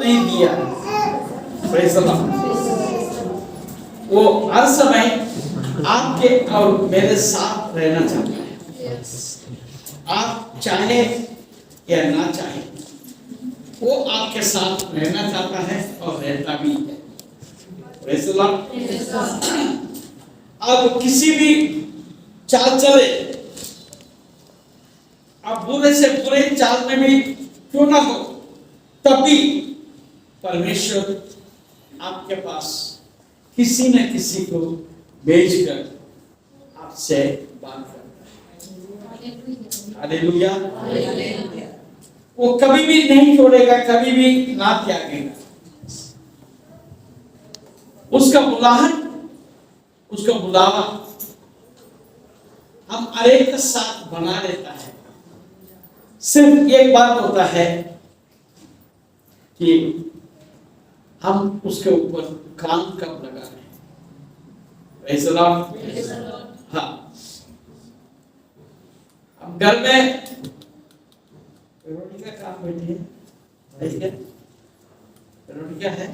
नहीं दिया। Praise the Lord. वो हर समय आपके और मेरे साथ रहना चाहता है। आप चाहे या ना चाहे, वो आपके साथ रहना चाहता है और रहता भी है। Praise the Lord. आप किसी भी चाल चले, आप बुरे से बुरे चाल में भी क्यों ना हो, तभी परमेश्वर आपके पास किसी न किसी को भेजकर आपसे बात करता है। हालेलुया। वो कभी भी नहीं छोड़ेगा, कभी भी ना त्यागेगा। उसका बुलाहट, उसका बुलावा हम अनेक के साथ बना लेता है। सिर्फ एक बात होता है कि हम उसके ऊपर काम कब लगा रहे हैं। Praise the Lord. हाँ, हम घर में रोटी का काम बैठी है, रोटी क्या है?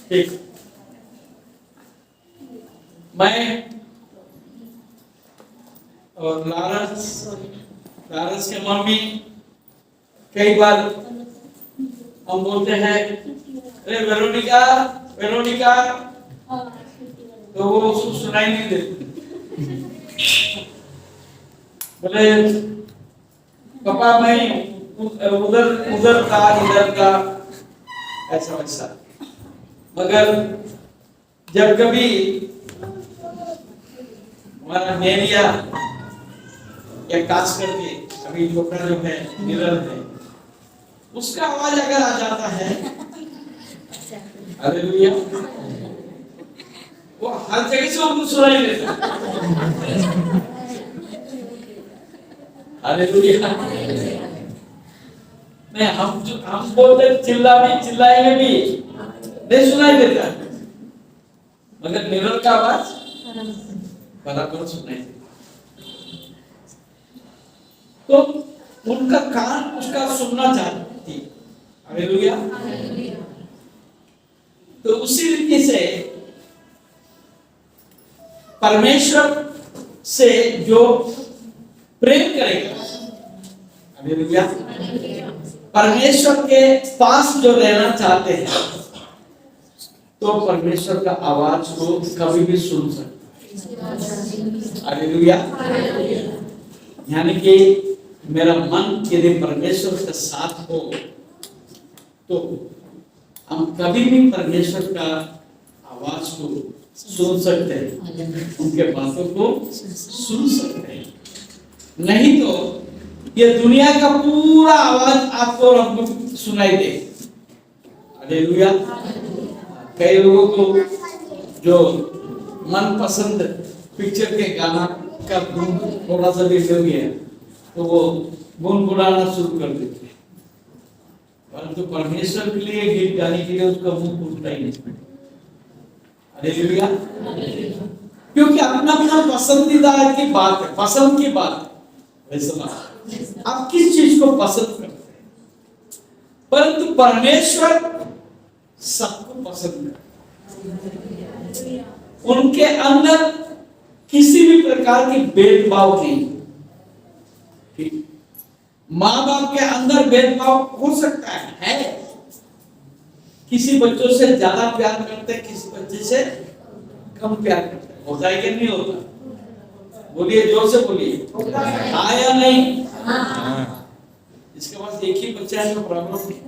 ठीक। मैं और लारस के मम्मी कई बार हम बोलते हैं, अरे वेरोनिका वेरोनिका, तो वो उसको सुनाई नहीं देती। बोले पापा मैं उधर उधर का इधर का, ऐसा वैसा। मगर जब कभी हमारा नेरिया या खास करके अभी छोटा जो है निरल है, उसका आवाज अगर आ जाता है, हालेलुया, वो हर जगह से उनको सुनाई देता है। हालेलुया। नहीं, हम बोलते चिल्लाएंगे भी नहीं सुनाई देता, मगर निरल का आवाज बराबर सुनाई देता। तो उनका कान उसका सुनना चाहती। हालेलुया। तो उसी रीति से परमेश्वर से जो प्रेम करेगा, हालेलुया, परमेश्वर के पास जो रहना चाहते हैं, तो परमेश्वर का आवाज को कभी भी सुन सकते हैं। हालेलुया। यानी कि मेरा मन यदि परमेश्वर के साथ हो, तो हम कभी भी परमेश्वर का आवाज को सुन सकते हैं, उनके बातों को सुन सकते हैं। नहीं तो ये दुनिया का पूरा आवाज आपको और हमको सुनाई दे। हालेलुया। कई लोगों को जो मनपसंद पिक्चर के गाना का थोड़ा सा भी हो गया, तो वो गुनगुनाना शुरू कर देते हैं, परंतु परमेश्वर के लिए गीत गाने के लिए उसका मुंह फूटता ही नहीं। हालेलुया। क्योंकि अपना अपना पसंदीदा की बात है, पसंद की बात है। वैसा आप किस चीज को पसंद करते हैं, परंतु परमेश्वर सबको पसंद करते। उनके अंदर किसी भी प्रकार की भेदभाव नहीं। माँ बाप के अंदर भेदभाव हो सकता है। किसी बच्चों से ज्यादा प्यार करते हैं, किसी बच्चे से कम प्यार करते हैं। होता है कि नहीं होता? बोलिए, जोर से बोलिए, हाँ या नहीं? इसके पास एक ही बच्चा है तो प्रॉब्लम नहीं।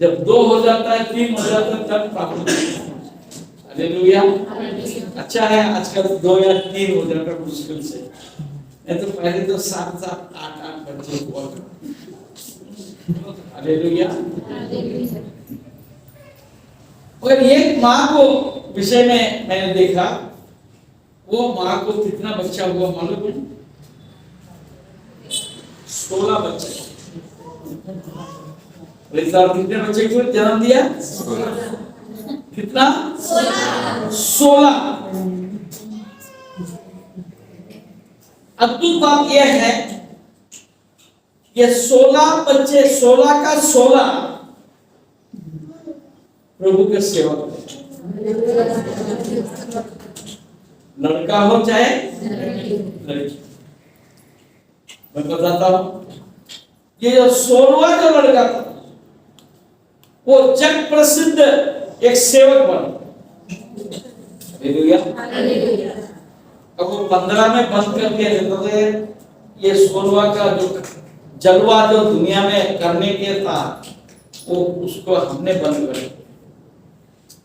जब 2 हो जाता है, 3 हो जाता है, तब प्रॉब्लम। हालेलुया। अच्छा है आजकल 2 या 3 हो जाता है मुश्किल से, नहीं तो पहले तो 7-7, 8-8 बच्चे हुआ करते। हालेलुया। और एक माँ को विषय में मैंने देखा, वो माँ को कितना बच्चा हुआ मालूम है? 16 बच्चे। कितने बच्चे को जन्म दिया? कितना? 16। अद्भुत बात यह है, ये 16 बच्चे, 16 का 16 प्रभु के सेवक हैं। लड़का हो चाहे लड़की। मैं बताता हूं, ये जो 16वां जो लड़का था, वो जग प्रसिद्ध एक सेवक बना। हालेलुया। अब वो 15 में बंद कर दिया जाता था। ये 16वां का जो जलवा जो दुनिया में करने के था, वो उसको हमने बंद कर दिया।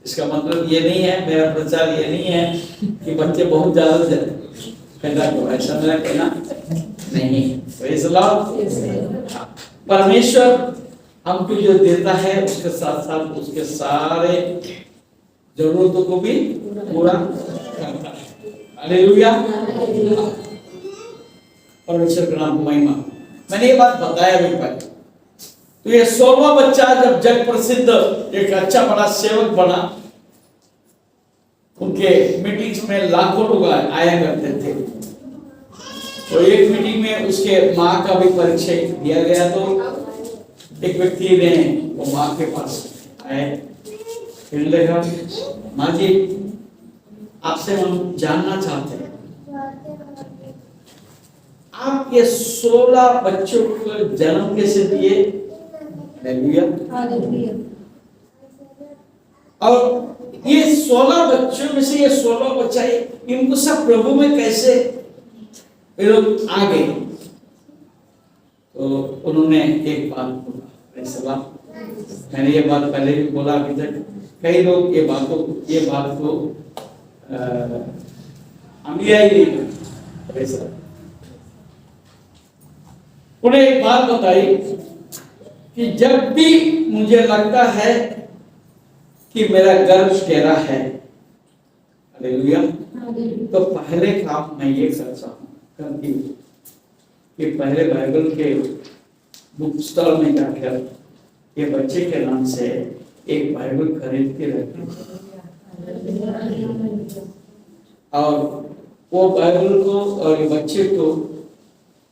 इसका मतलब ये नहीं है, मेरा प्रचार ये नहीं है कि बच्चे बहुत ज्यादा पैदा करो, ऐसा मेरा कहना नहीं। Praise the Lord. परमेश्वर हमको जो देता है उसके साथ साथ उसके सारे जरूरतों को भी पूरा करता है। हालेलुया। परमेश्वर का नाम महिमा। मैंने ये बात बताया भी पहले। तो ये 16वां बच्चा जब जग प्रसिद्ध एक अच्छा बड़ा सेवक बना, उनके मीटिंग्स में लाखों लोग आया करते थे। तो एक मीटिंग में उसके माँ का भी परिचय दिया गया। तो एक व्यक्ति ने वो माँ के पास आए, फिर देखा, माँ जी आपसे हम जानना चाहते हैं, आप ये 16 बच्चों को जन्म कैसे दिए? हालेलुया। और ये 16 बच्चों में से ये 16 बच्चा, इनको सब प्रभु में कैसे लोग आ गए? तो उन्होंने एक बात बोला, मैंने ये बात पहले भी बोला, अभी तक कई लोग ये बात को अनुयायी नहीं करते। उन्हें एक बात बताई कि जब भी मुझे लगता है कि मेरा गर्भ गहरा है, हालेलुया, तो पहले काम मैं ये करता हूँ कि पहले बाइबल के बुक स्टॉल में जाकर ये बच्चे के नाम से एक बाइबल खरीद के रखी, और वो बाइबल को और ये बच्चे को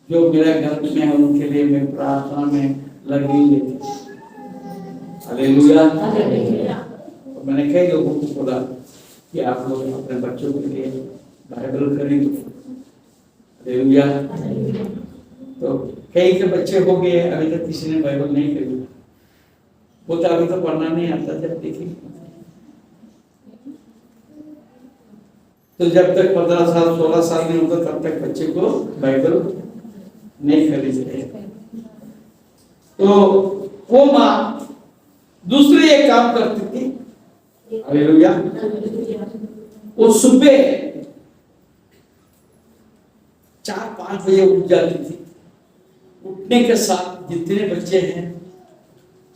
जो मेरा घर में है उनके लिए मैं प्रार्थना में लगी लेती। हालेलुया। तो मैंने कई लोगों को बोला कि आप लोग अपने बच्चों के लिए बाइबल खरीदो। हालेलुया। तो कई के बच्चे हो गए, अभी तक किसी ने बाइबल नहीं खरीदा। वो तो अभी तो पढ़ना नहीं आता। जब देखिए, तो जब तक 15 साल 16 साल नहीं होता तब तक बच्चे को बाइबल नहीं खरीदते। तो वो माँ दूसरी एक काम करती थी। हालेलुया। वो सुबह 4-5 बजे उठ जाती थी। उठने के साथ जितने बच्चे हैं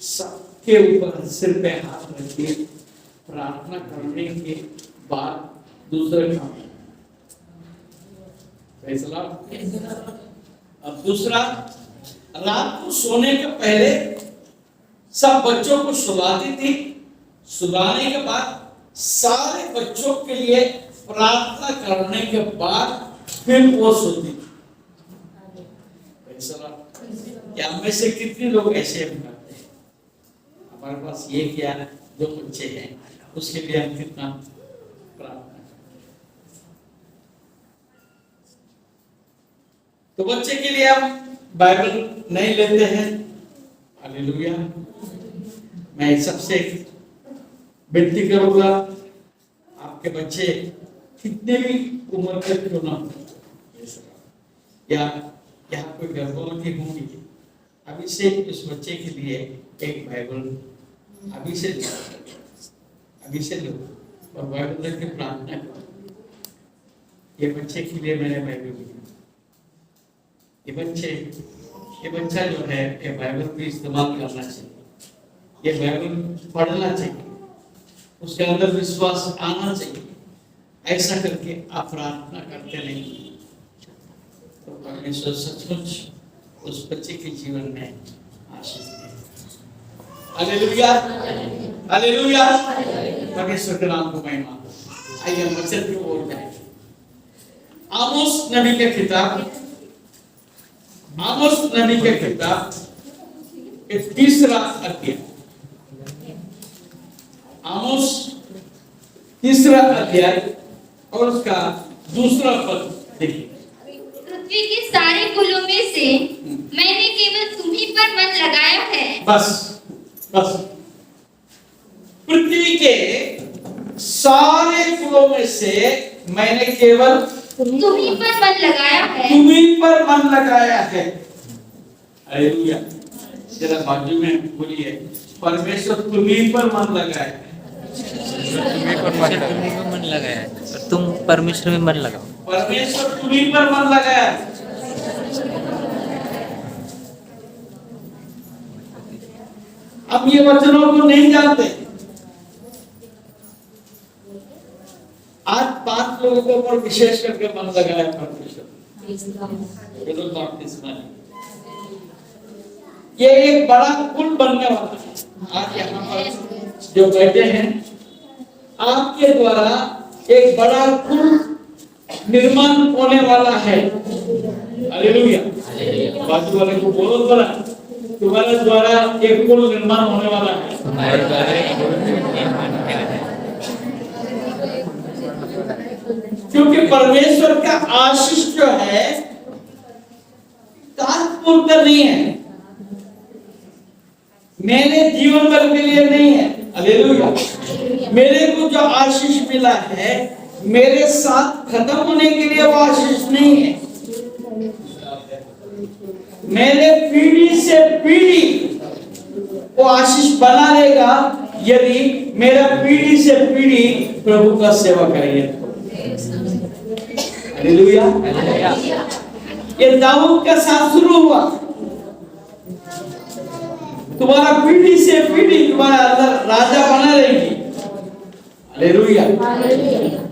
सबके ऊपर सिर पे हाथ रख के प्रार्थना करने के बाद दूसरे काम। अब दूसरा, रात को सोने के पहले सब बच्चों को सुलाती थी। सुलाने के बाद सारे बच्चों के लिए प्रार्थना करने के बाद फिर वो सोती थी। क्या में से कितने लोग ऐसे करते हैं? हमारे पास ये क्या जो बच्चे हैं उसके लिए हम कितना प्रार्थना। तो बच्चे के लिए हम बाइबल नहीं लेते हैं। हालेलुया। मैं सबसे विनती करूंगा, आपके बच्चे कितने भी उम्र के क्यों ना हो, या कोई गर्भवती होंगी, अभी से उस बच्चे के लिए एक बाइबल अभी से लो और बाइबल लेके प्रार्थना करो। ये बच्चे के लिए मैंने बाइबल लिखी। ये बच्चा जो है ये बाइबल भी इस्तेमाल करना चाहिए, ये बाइबल पढ़ना चाहिए, उसके अंदर विश्वास आना चाहिए। ऐसा करके आप प्रार्थना करते नहीं तो परमेश्वर सचमुच उस बच्चे के जीवन में आशीष दे। हालेलुया। हालेलुया। परमेश्वर के नाम को महिमा। आइए हम वचन की ओर जाएं। आमोस नबी के किताब आमोस नबी के किताब के 3रा अध्याय, आमोस 3रा अध्याय और उसका 2रा पद देखिए। पृथ्वी के सारे कुलों में से मैंने केवल तुम्ही पर मन लगाया है। बस पृथ्वी के सारे कुलों में से मैंने केवल तुम्ही पर मन लगाया है। तुम्ही पर मन लगाया है। हालेलुया। जरा बाजू में बोलिए, परमेश्वर तुम्ही पर मन लगाया है। तुम्ही पर मन लगाया है और तुम परमेश्वर में मन लगाओ। परमेश्वर तुम्ही पर मन लगाया है। अब ये वचनों को नहीं जानते। आज 5 लोगों के ऊपर विशेष करके मन लगाया परमेश्वर। ये एक बड़ा पुल बनने वाला है। आज यहाँ पर जो बैठे हैं, आपके द्वारा एक बड़ा पुल निर्माण होने वाला है। हालेलुया। बाजू वाले को बोलो जरा, तुम्हारे द्वारा एक पुल निर्माण होने वाला है। हमारे द्वारा एक पुल निर्माण होने वाला है। क्योंकि परमेश्वर का आशीष जो है तात्पुरता नहीं है, मेरे जीवन भर के लिए नहीं है। हालेलुया। मेरे को जो आशीष मिला है मेरे साथ खत्म होने के लिए वो आशीष नहीं है। मेरे पीढ़ी से पीढ़ी वो आशीष बना रहेगा यदि मेरा पीढ़ी से पीढ़ी प्रभु का सेवा करेंगे। हालेलुया। ये दाऊद के साथ शुरू हुआ। तुम्हारा पीढ़ी से पीढ़ी तुम्हारा अंदर राजा बना रहेगी। हालेलुया।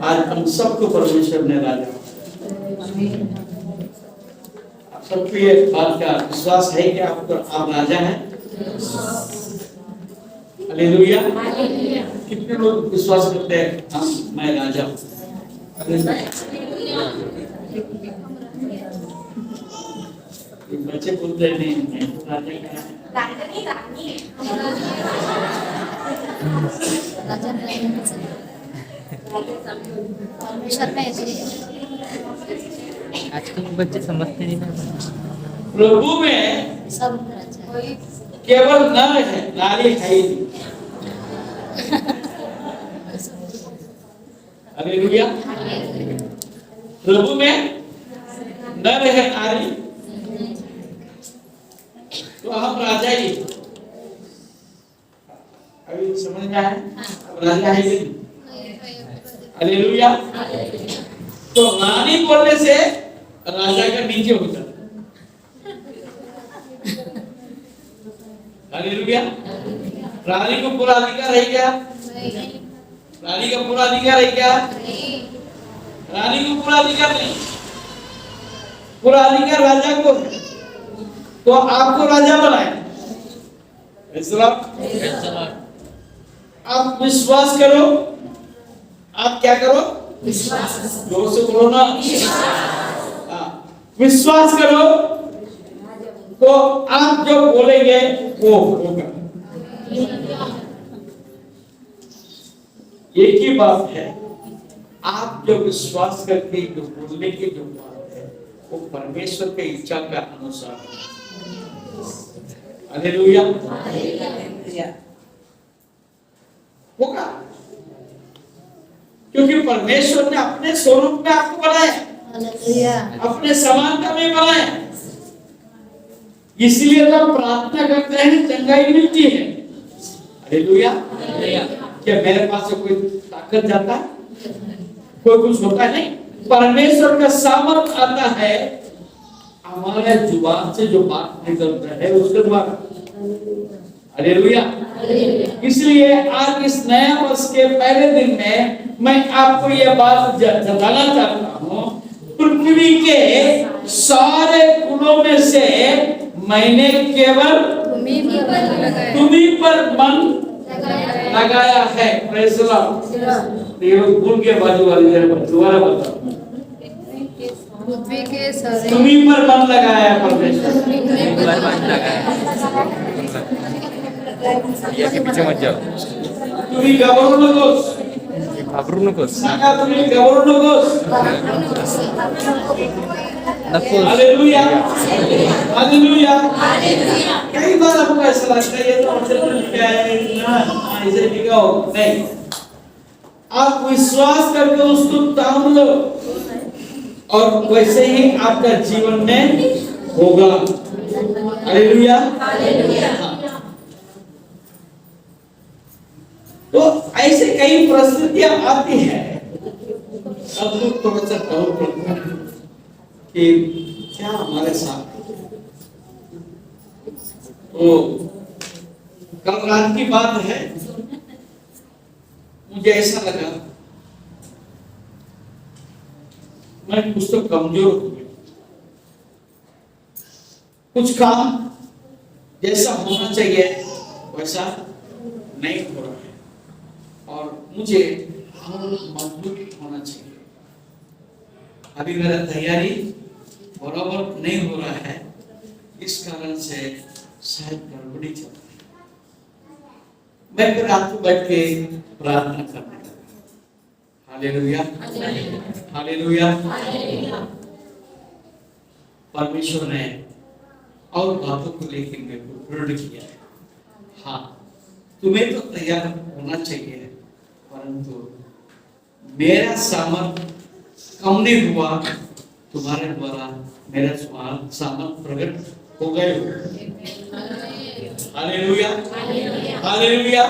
आज हम सबको परमेश्वर ने राजा। आप सबको ये बात का विश्वास है कि आप राजा हैं। हालेलुया। कितने लोग विश्वास करते हैं हम मैं राजा हूं? बच्चे बोलते नहीं मैं तो राजा क्या है? आजकल बच्चे समझते नहीं ना। प्रभु में केवल नर है, नारी है ही नहीं। हालेलुया। प्रभु में नर है, नारी, तो हम राजा ही। अभी समझ में आया? अब राजा है ही नहीं। हालेलुया। तो रानी बोलने से राजा का नीचे होता है। हालेलुया। रानी को पूरा अधिकार है क्या? रानी का पूरा अधिकार है क्या? रानी को पूरा अधिकार नहीं, पूरा अधिकार राजा को है। तो आपको राजा बनाए। आप विश्वास करो। आप क्या करो? विश्वास। जोर से बोलो ना। विश्वास करो तो आप जो बोलेंगे वो होगा। एक ही बात है, आप जो विश्वास करके जो बोलने की जो बात है वो परमेश्वर के इच्छा के अनुसार है। हालेलुया। होगा, क्योंकि परमेश्वर ने अपने स्वरूप में आपको बनाया, अपने समानता में बनाया। इसलिए जब प्रार्थना करते हैं चंगाई मिलती है। हालेलुया। क्या मेरे पास से कोई ताकत जाता है? कोई कुछ होता है? नहीं। परमेश्वर का सामर्थ आता है हमारे जुबान से, जो बात निकलता है उसके द्वारा। हालेलुया। इसलिए आज इस नया वर्ष के पहले दिन में मैं आपको यह बात बताना चाहता हूँ, पृथ्वी के सारे कुलों में से मैंने केवल तुम्ही पर मन लगाया है। Praise the Lord. ये भूल के बाजू वाले दोबारा बताओ। पृथ्वी के सारे तुम्ही पर मन लगाया परमेश्वर ने। पर मन लगाया या के पीछे मत जाओ, तुम्ही घाबरू नकोस, घाबरू नकोस. सांगा तुम्ही घाबरू नकोस. नकोस. Hallelujah, hallelujah. कई बार हमको ऐसा लगता है ये तो वचन में लिखा है ना, ऐसे लिखा हो नहीं. आप विश्वास करके उसको ताम लो और वैसे ही आपका जीवन में होगा. Hallelujah, hallelujah. तो ऐसे कई परिस्थितियां आती हैं, अब लोग थोड़ा सा डाउट करते हैं कि क्या हमारे साथ. तो कल रात की बात है, मुझे ऐसा लगा मैं कुछ तो कमजोर हो गया. कुछ काम जैसा होना चाहिए वैसा नहीं हो रहा है और मुझे और मजबूत होना चाहिए. अभी मेरा तैयारी बराबर नहीं हो रहा है, इस कारण से शायद गड़बड़ी चल रही है. मैं फिर रात को बैठ के प्रार्थना करने लगा. Hallelujah, hallelujah. परमेश्वर ने और बातों को लेकर मेरे को दृढ़ किया है. हाँ, तुम्हें तो तैयार होना चाहिए, परंतु मेरा सामर्थ कम नहीं हुआ, तुम्हारे द्वारा मेरा सामर्थ प्रकट हो गए. Hallelujah, hallelujah.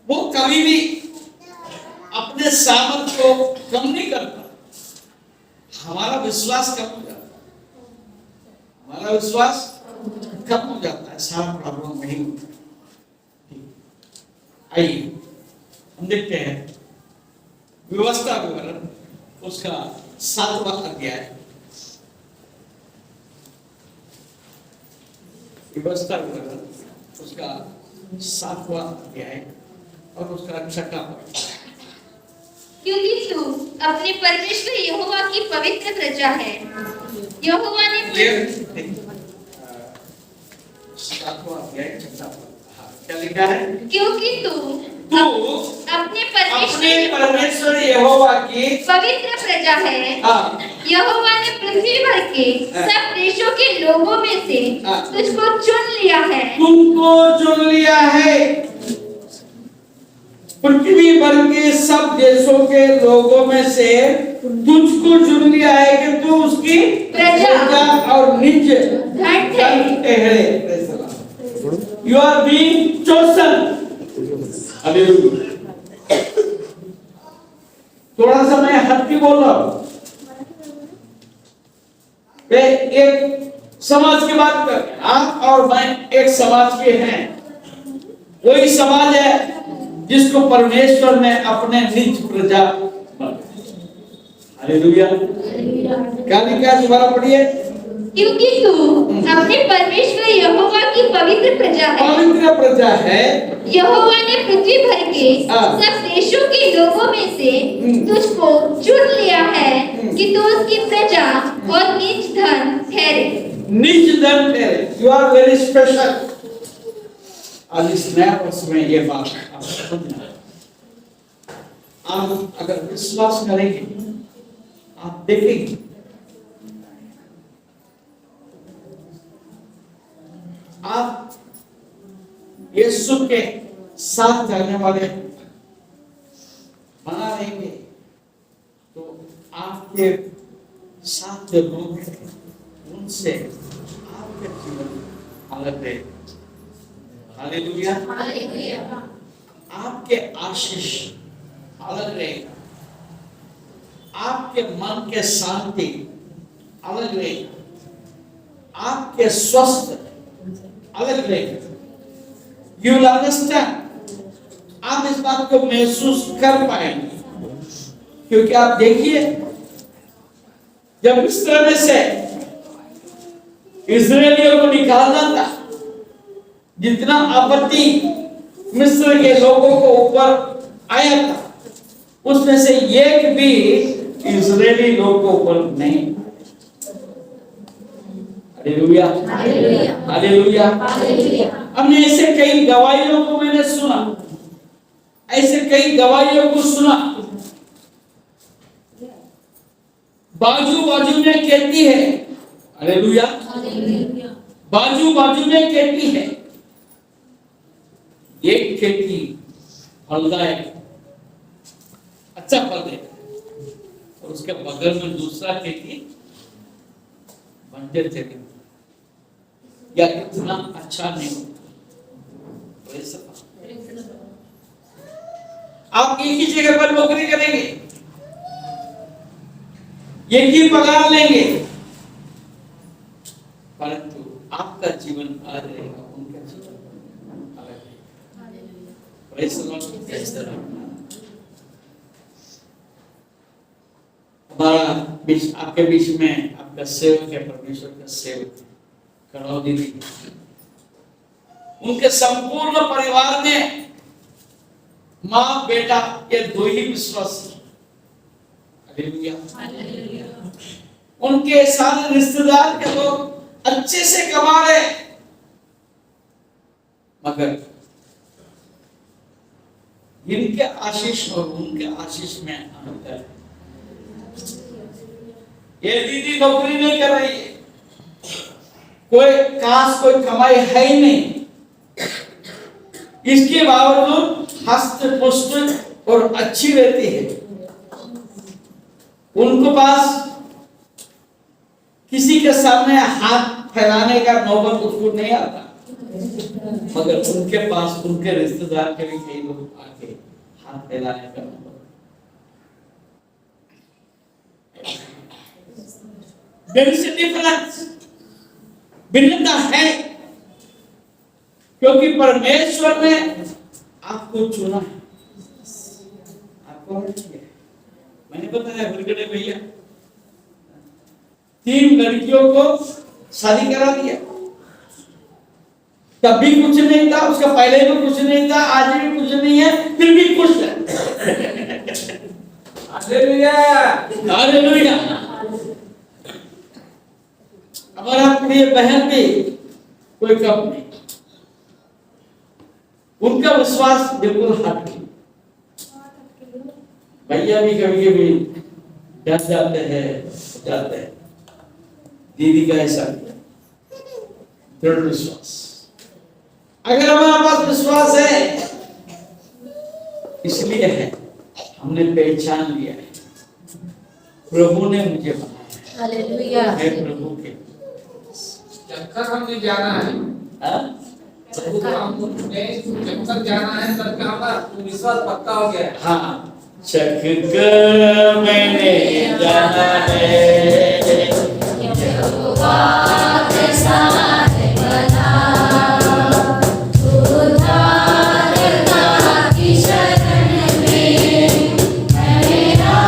वो कभी भी अपने सामर्थ को कम नहीं करता. हमारा विश्वास कम हो जाता है, हमारा विश्वास कम हो जाता है, सारा प्रॉब्लम नहीं होता. आइए हम देखते हैं व्यवस्था विवरण उसका 7वां अध्याय. व्यवस्था विवरण उसका 7वां अध्याय और उसका 6वां पद. क्योंकि तू अपने परमेश्वर यहोवा की पवित्र प्रजा है. यहोवा ने 7वां अध्याय 6वां पद. क्या लिखा है? क्योंकि तू अपने परमेश्वर यहोवा की पवित्र प्रजा है. यहोवा ने पृथ्वी भर के सब देशों के लोगों में से तुझको चुन लिया है. तुमको चुन लिया है. पृथ्वी भर के सब देशों के लोगों में से तुझको चुन लिया है कि तू उसकी प्रजा और निज धन ठहरे. You are being chosen. Hallelujah. थोड़ा सा मैं हट के बोल रहा हूं. एक समाज की बात कर, आप और मैं एक समाज के हैं. वही समाज है जिसको परमेश्वर ने अपने निज प्रजा. हालेलुया. क्या लिखा है? दोबारा पढ़िए. क्योंकि तू अपने परमेश्वर यहोवा की पवित्र प्रजा है. पवित्र प्रजा है. यहोवा ने पृथ्वी भर के सब देशों के लोगों में से तुझको चुन लिया है कि तू उसकी प्रजा और निज धन ठहरे. निज धन ठहरे. You are very special. आज इस नया वर्ष में ये बात आप समझना. आप अगर विश्वास करेंगे, आप देखेंगे आप यीशु के साथ चलने वाले बना रहेंगे, तो आपके साथ जो लोग हैं उनसे आपके जीवन अलग है. हालेलुया. आपके आशीष अलग रहेगा. आपके मन के शांति अलग रहेगा. आपके स्वस्थ अलग रहेगा. You will understand. आप इस बात को महसूस कर पाएंगे, क्योंकि आप देखिए जब मिस्र में से इस्राएलियों को निकालना था, जितना आपत्ति मिस्र के लोगों को ऊपर आया था, उसमें से एक भी इजरायली लोग को ऊपर नहीं। Hallelujah, hallelujah. हमने ऐसे कई गवाहियों को मैंने सुना, ऐसे कई गवाहियों को सुना, बाजू बाजू में कहती है, हालेलुया, बाजू बाजू में कहती है, एक खेती फलदायक अच्छा फल देगा और उसके बगल में दूसरा खेती बंजर जगह या इतना अच्छा नहीं होता। आप एक ही जगह पर नौकरी करेंगे, एक ही पगार लेंगे, परंतु आपका जीवन अलग रहेगा, उनका जीवन अलग रहेगा। हमारा बीच, आपके बीच में आपका सेवक है, परमेश्वर का सेवक कड़ाव दीदी, उनके संपूर्ण परिवार में माँ बेटा ये दो ही विश्वास है। हालेलुया। उनके सारे रिश्तेदार के लोग अच्छे से कमा रहे, मगर इनके आशीष और उनके आशीष में अंतर है। ये दीदी नौकरी नहीं कर रही है, कोई खास कोई कमाई है ही नहीं, इसके बावजूद हस्त पुष्ट और अच्छी रहती है। उनको पास किसी के सामने हाथ फैलाने का नौबत उसको नहीं आता, मगर उनके पास उनके रिश्तेदार के भी कई लोग आके हाथ फैलाने का नौबत। There is a difference, भिन्नता है, क्योंकि परमेश्वर ने आपको चुना है, आपको मैंने बताया गुरगड़े भैया 3 लड़कियों को शादी करा दिया, तब भी कुछ नहीं था, उसका पहले भी कुछ नहीं था, आज भी कुछ नहीं है, फिर भी खुश है। Hallelujah, hallelujah. हमारा प्रिय बहन भी कोई कम नहीं, उनका विश्वास बिल्कुल हट गया। भैया भी कभी कभी डर जाते हैं, दीदी का ऐसा दृढ़ विश्वास। अगर हमारे पास विश्वास है, इसलिए है हमने पहचान लिया है, प्रभु ने मुझे बनाया। हालेलुया, मैं प्रभु के जब तक हमने जाना है, प्रभु को हमने जब तक जाना है तब तक हमारा विश्वास पक्का हो गया है। हाँ, चख कर मैंने जाना है, यहोवा के साथ बना, उद्धारकर्ता की शरण में मेरा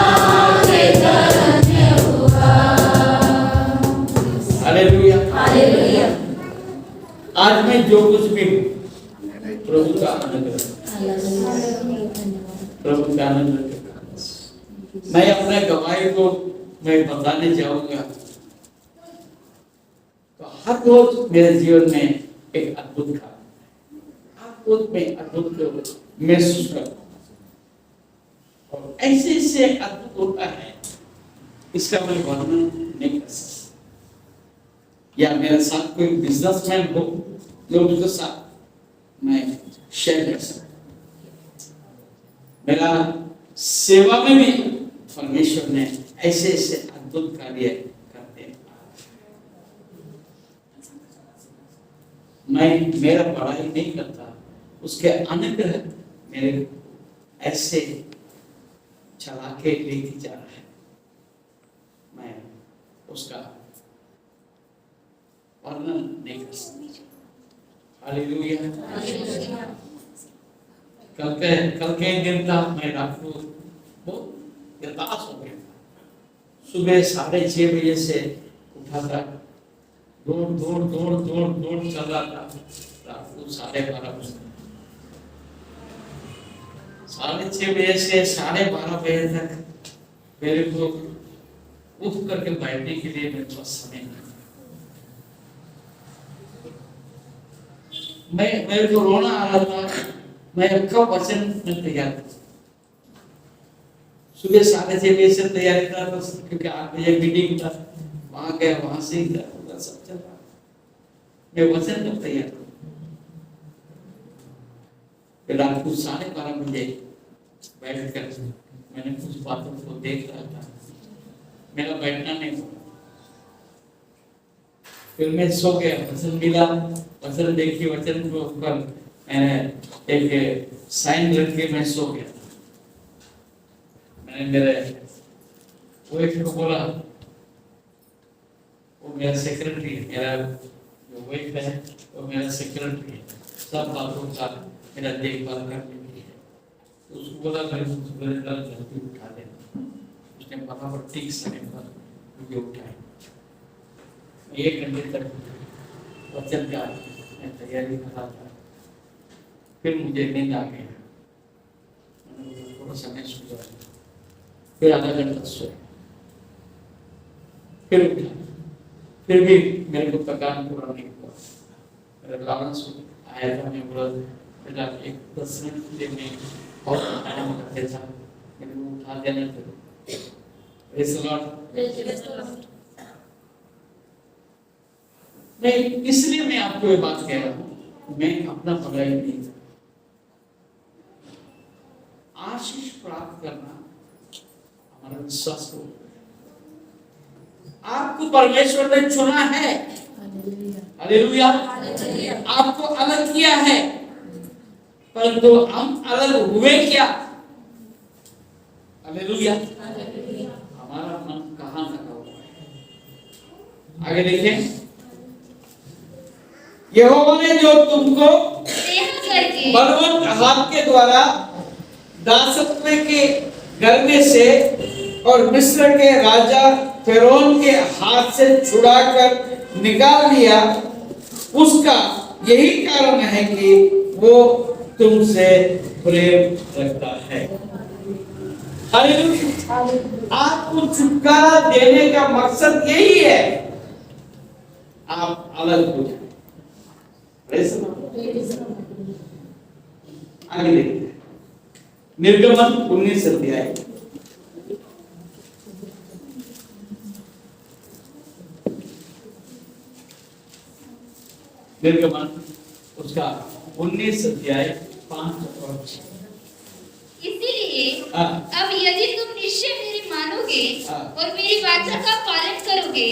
धन्य हुआ। Hallelujah, hallelujah. आज मैं जो कुछ भी प्रभु का अनुग्रह, प्रभु का अनुग्रह, मैं अपने गवाही को मैं बताने जाऊंगा तो हर रोज मेरे जीवन में एक अद्भुत कार्य, हर रोज मैं अद्भुत को महसूस करता हूं, और ऐसे ऐसे अद्भुत होता है, इसका मैं वर्णन नहीं कर सकता। या मेरे साथ कोई बिजनेसमैन हो जो उसके साथ मैं शेयर कर सकता, मेरा सेवा में भी परमेश्वर ने ऐसे ऐसे अद्भुत कार्य करते हैं। मैं मेरा बड़ाई नहीं करता, उसके अनुग्रह मेरे ऐसे चला के लेके जा रहा है, मैं उसका वर्णन नहीं कर सकता। हालेलुया। कल के दिन था, मैं रात को बहुत हताश हो गया। सुबह 6:30 बजे से उठा था, दौड़ चल रहा था, रात को 12:30 बजे, 6:30 बजे से 12:30 बजे तक मेरे को उठ करके बैठने के लिए मेरे पास समय नहीं। मेरे को रोना आ रहा था, मैं कब वचन में तैयार था। सुबह 6:30 से तैयारी था, क्योंकि 8 बजे मीटिंग था, वहां गया, वहां से ही था, सब चल रहा। मैं वचन में तैयार था। फिर रात को 12:30 बजे बैठ कर मैंने कुछ बातों को देख रहा था, मेरा बैठना नहीं हुआ। फिर मैं सो गया, वचन मिला, वचन देखी, वचन के ऊपर मैंने एक साइन रख के मैं सो गया। मैंने मेरे वाइफ को बोला, वो मेरा सेक्रेटरी है, मेरा जो वाइफ है वो मेरा सेक्रेटरी है, सब बातों का मेरा देखभाल करने के लिए। तो उसको बोला मेरे को सुबह जल्दी उठा देना। उसने बराबर ठीक समय पर मुझे उठाया। 1 घंटे तक वचन का मैं तैयारी कर रहा था। फिर मुझे नींद आ गया, थोड़ा समय सो गया, फिर आधा घंटा सोया, फिर उठा, फिर भी मेरे को थकान पूरा नहीं हुआ। मेरा लालच आया था, मैं बोला बेटा 10 मिनट के लिए मैं बहुत आराम करते था, मेरे को उठा देना था। नहीं, इसलिए मैं आपको ये बात कह रहा हूँ, मैं अपना भलाई नहीं, आशीष प्राप्त करना हमारा विश्वास को। आपको परमेश्वर ने चुना है, हालेलुया, आपको अलग किया है, परंतु हम अलग हुए क्या? हालेलुया, हमारा मन कहाँ लगा हुआ है? आगे देखें, यहोवा ने जो तुमको बलवंत हाथ के द्वारा दासत्व के घर में से और मिस्र के राजा फिरौन के हाथ से छुड़ाकर निकाल लिया, उसका यही कारण है कि वो तुमसे प्रेम रखता है। हालेलुया, आपको छुटकारा देने का मकसद यही है, आप अलग हो जाए। आगे देखते हैं, निर्गमन 19 अध्याय। निर्गमन उसका 19 अध्याय 5 और 6। इसीलिए अब यदि तुम निश्चय मेरी मानोगे और मेरी वाचा का पालन करोगे,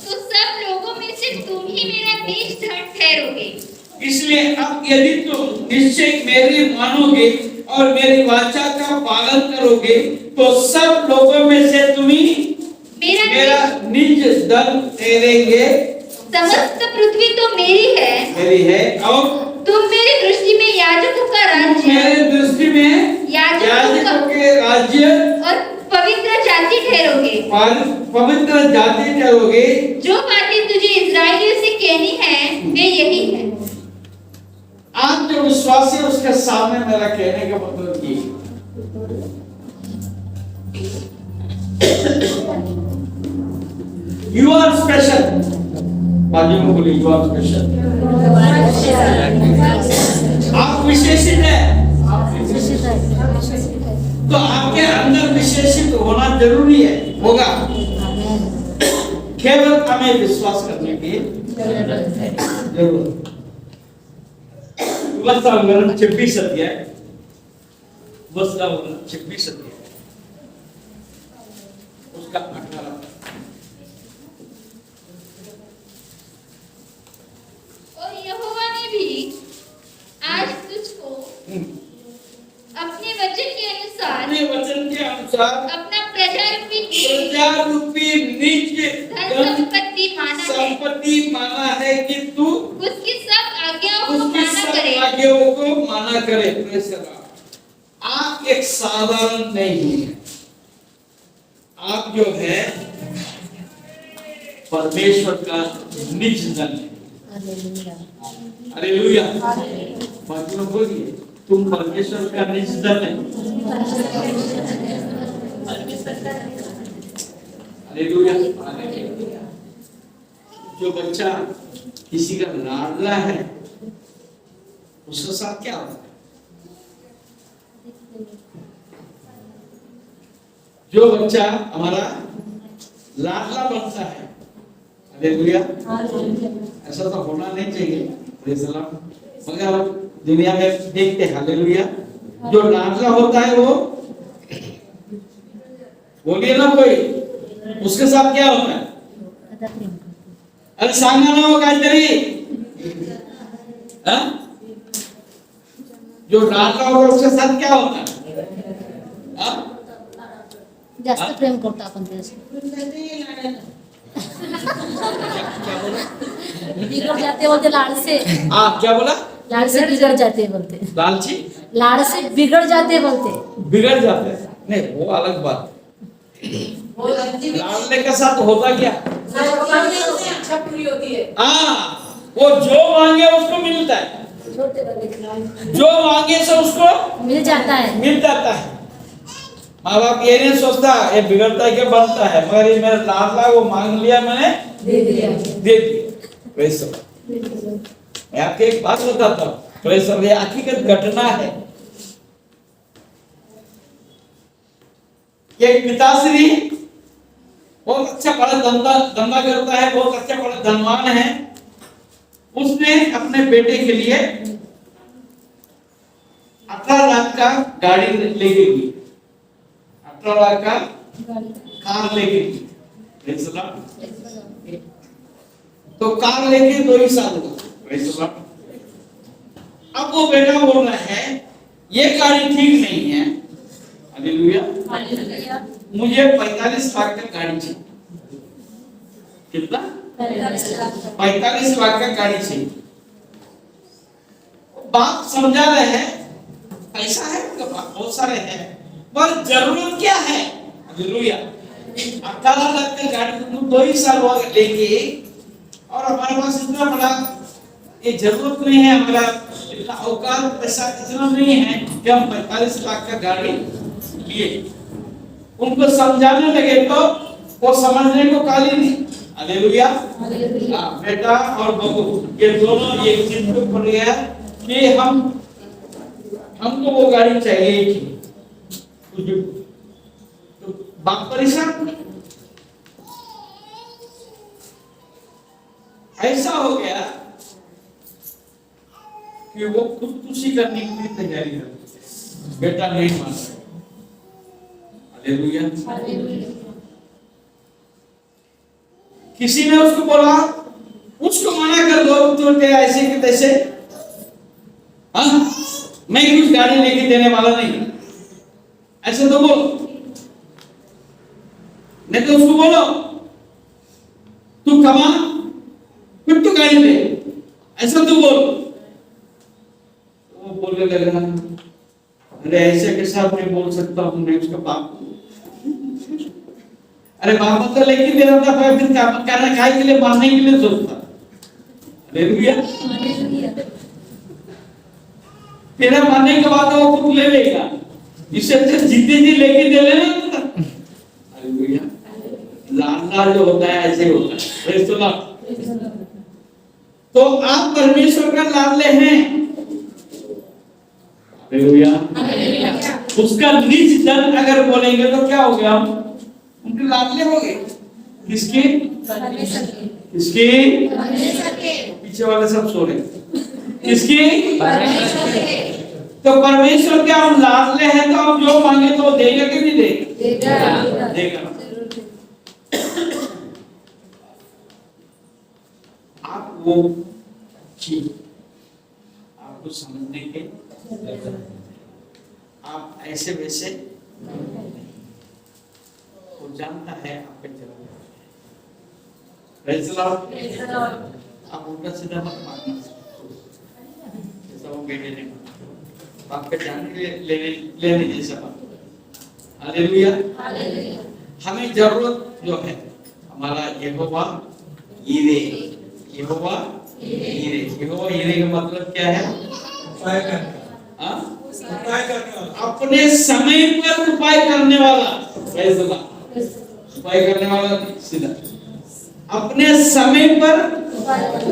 तो सब लोगों में से तुम ही मेरा नीच धन ठहरोगे। इसलिए अब यदि तुम निश्चय मेरी मानोगे और मेरी वाचा का पालन करोगे, तो सब लोगों में से तुम ही मेरा निज धन ठहरेंगे। समस्त पृथ्वी तो मेरी है और तुम मेरी दृष्टि में याजकों का राज्य, मेरे दृष्टि में याजकों के राज्य और पवित्र जाति ठहरोगे। पवित्र जाति ठहरोगे। जो बातें तुझे इस्राएलियों से कहनी है वे यही है। आप जो विश्वासी है उसके सामने मेरा कहने का मतलब ये, यू आर स्पेशल। बाजू में बोलिए, यू आर स्पेशल। आप विशेषित है, तो आपके अंदर विशेषित होना जरूरी है, होगा। केवल हमें विश्वास करने की जरूरत। 26 अध्याय, 26 अध्याय उसका 18। और यहोवा ने भी आज तुझको अपने वचन के अनुसार अपना प्रजा रूपी निज धन संपत्ति माना है कि तू उसकी सब आज्ञाओं को माना करे। आप एक साधारण नहीं है, आप जो है परमेश्वर का निज धन है। हालेलुया, बाकी लोग बोलिए, तुम परमेश्वर का निज धन है। हालेलुया। जो बच्चा किसी का लाडला है उसके साथ क्या होता है? जो बच्चा हमारा लाडला बनता है, हालेलुया, ऐसा तो होना नहीं चाहिए, प्रेज़ द लॉर्ड, मगर हम दुनिया में देखते हैं, हालेलुया, जो लाडला होता है वो, बोलिए ना कोई, उसके साथ क्या होता है? अरे सांगा ना हो काहीतरी, हाँ? जो लाडला होगा उसके साथ क्या होता है? हाँ? जास्त प्रेम करतो आपण त्याच्याशी. बिगड़ जाते बोलते लाडसे. क्या बोला? लाडसे बिगड़ जाते बोलते. लालची लाडसे बिगड़ जाते बोलते. बिगड़ जाते हैं, नहीं वो अलग बात है। लाडले के साथ होता क्या? इच्छा पूरी होती है। वो जो मांगे उसको मिलता है, छोटे वाले जो मांगे से उसको मिल जाता है. मिल जाता है। माँ बाप ये नहीं सोचता ये बिगड़ता है क्या बनता है, मगर ये मेरा लाडला वो मांग लिया मैंने दे दिया. दे दिया। Praise the Lord. मैं आपको एक बात बताता हूँ, प्रेज़ द लॉर्ड, ये हकीकत घटना है। एक पिताश्री बहुत अच्छा बड़ा धंधा करता है, बहुत अच्छा बड़ा धनवान है। उसने अपने बेटे के लिए 18 लाख का गाड़ी लेके गई, 18 लाख का कार लेके गई, प्रेज़ द लॉर्ड। तो कार लेके 2 ही साल हुआ, प्रेज़ द लॉर्ड। अब वो बेटा बोल रहा है ये गाड़ी ठीक नहीं है, हालेलुया, मुझे 45 लाख का गाड़ी चाहिए। कितना? 45 लाख का गाड़ी चाहिए। बाप समझा रहे हैं, पैसा है उनका पास, बहुत सारे हैं, पर जरूरत क्या है? हालेलुया, 18 लाख का गाड़ी तुम 2 ही साल हुआ लेके, और हमारे पास इतना बड़ा ये जरूरत नहीं है, हमारा इतना औकात पैसा इतना नहीं है कि हम 45 लाख का गाड़ी लिए। उनको समझाने लगे तो वो समझने को काली नहीं, हालेलुया, बेटा और बहू ये दोनों एक चीज पे पड़ गया कि हमको वो गाड़ी चाहिए ही। तो बाप परेशान, ऐसा हो गया कि वो खुदकुशी करने की भी तैयारी कर, बेटा नहीं मान रहा। हालेलुया। किसी ने उसको बोला, उसको मना कर दो, तो क्या ऐसे कि तैसे, मैं कुछ गाड़ी लेके देने वाला नहीं, ऐसे तो बोलो, नहीं तो उसको बोलो तू कमा फिर तू गाड़ी ले, ऐसा तो बोल। वो बोलने लगा, अरे ऐसे के साथ मैं बोल सकता हूँ, मैं उसका बाप, अरे बाप तो लेके दे रहा था, फिर कहना खाए के लिए मारने के लिए सोचता। हालेलुया, तेरा मारने के बाद वो खुद ले लेगा, इससे अच्छा जीते जी लेके दे लेना। हालेलुया, लाडला जो होता है ऐसे होता है, प्रेज़ द लॉर्ड। तो आप परमेश्वर का लाडले हैं, हालेलुया, उसका निज जन अगर बोलेंगे तो क्या हो गया, हम उनके लाडले हो गए। किसके? किसके? पीछे वाले सब सो रहे। किसके? तो परमेश्वर के हम लाडले हैं, तो हम जो मांगे तो देगा कि नहीं देगा? देगा। आप वो चीज आपको समझने के, आप ऐसे वैसे वो जानता है आपके जरूरत, प्रेज़ द लॉर्ड। आप उल्टा सीधा मत मारना, जैसा वो बेटे ने आपके जानने लेने जैसा बात। हालेलुया, हमें जरूरत जो है हमारा यहोवा यीरे, यहोवा यीरे, यहोवा यीरे का मतलब क्या है? उपाय करने, अपने समय पर उपाय करने वाला, प्रेज़ द लॉर्ड। उपाय करने वाला नहीं, सीधा अपने समय पर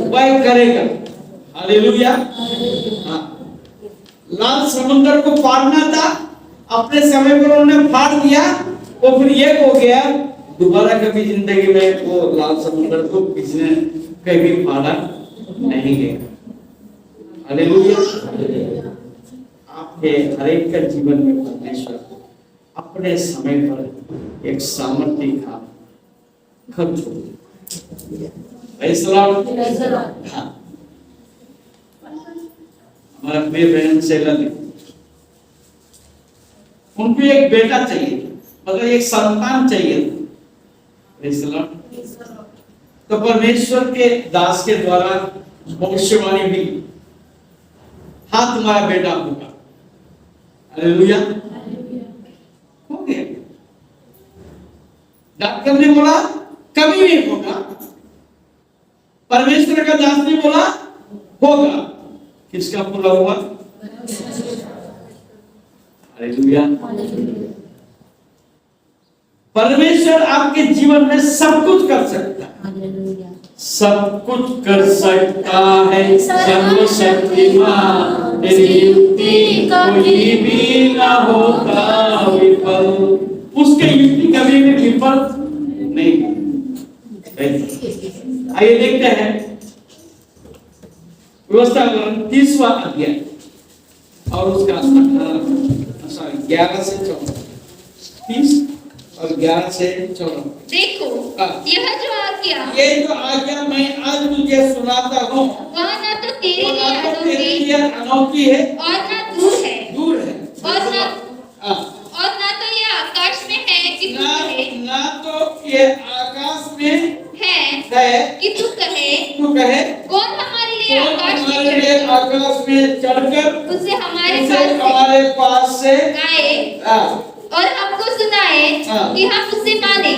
उपाय करेगा। हालेलुया। हाँ, लाल समुद्र को पारना था, अपने समय पर उन्होंने पार दिया, वो फिर ये हो गया, दोबारा कभी जिंदगी में वो लाल समुद्र को किसी ने कभी पारा नहीं गया। हालेलुया। आपके हर एक का जीवन में परमेश्वर अपने समय पर एक सामर्थ्य का खर्च हो। हाँ, हमारा प्रिय बहन सेला ने, उनको एक बेटा चाहिए, मगर एक संतान चाहिए। तो परमेश्वर के दास के द्वारा भविष्यवाणी भी, हाँ तुम्हारा बेटा होगा। हालेलुया। हो गया। डॉक्टर ने बोला कभी नहीं होगा, परमेश्वर का दास ने बोला होगा। किसका पूरा हुआ? हालेलुया। परमेश्वर आपके जीवन में सब कुछ कर सकता है, सब कुछ कर सकता है, सर्वशक्तिमान, तेरी युक्ति कोई भी ना होगा विफल। उसके युक्ति कभी भी विफल नहीं। आइए देखते हैं व्यवस्था 30वां अध्याय और उसका 11 से 14, 30 और 11 से 14। देखो, यह जो आज्ञा, ये जो आज्ञा मैं आज तुझे सुनाता हूँ, वह ना तो तेरे वो ना तो तेरे लिए लिए अनोखी है और ना दूर है, और ना तो ये आकाश में है कि तू कहे, ना तो ये आकाश में है कि तू कहे, कौन हमारे लिए आकाश में चढ़कर उसे हमारे पास से आए और हमको सुनाए कि हम उसे माने।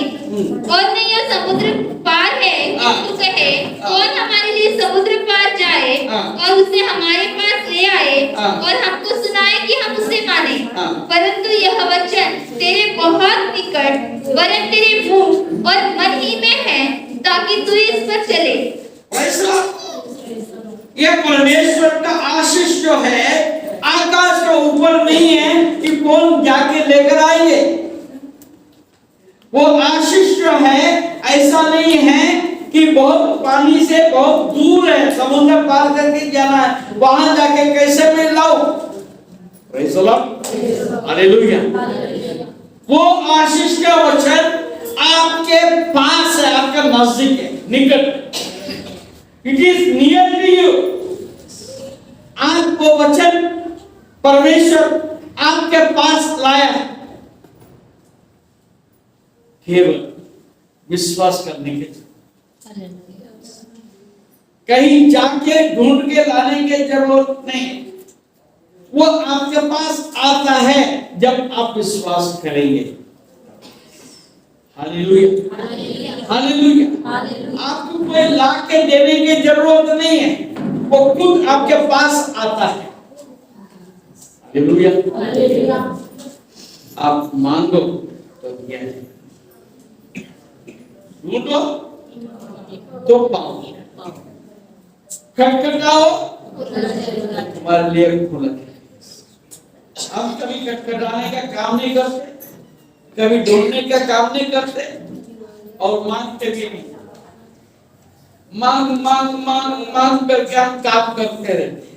और नहीं यह समुद्र पार है कि तू कहे, कौन हमारे लिए समुद्र पार जाए और उसे हमारे पास ले आए और हमको सुनाए कि हम उसे माने। परंतु यह वचन तेरे बहुत निकट, वरन तेरे मुंह और मन ही में है, ताकि तू इस पर चले। ये परमेश्वर का आशीष जो है आकाश के ऊपर नहीं है कि कौन जाके लेकर आएंगे। वो आशीष जो है ऐसा नहीं है कि बहुत पानी से बहुत दूर है, समुद्र पार करके जाना है, वहां जाके कैसे मैं लाऊं। Praise the Lord. हालेलुया। वो आशीष का वचन आपके पास है, आपका नजदीक है, निकट। It is near to you. आज वो वचन परमेश्वर आपके पास लाया, केवल विश्वास करने के, कहीं जाके ढूंढ के लाने की जरूरत नहीं। वो आपके पास आता है जब आप विश्वास करेंगे। हालेलुया। हालेलुया। आपको कोई ला के देने की जरूरत नहीं है, वो खुद आपके पास आता है। हालेलुया। आप मांगो तो दिया जाए, ढूंढो तो पाओगे, खटखटाओ तुम्हारे लिए खुला है। हम कभी खटखटाने का काम नहीं करते, कभी ढूंढने का काम नहीं करते और मांगते भी नहीं। मांग मांग मांग मांग करके हम काम करते रहते।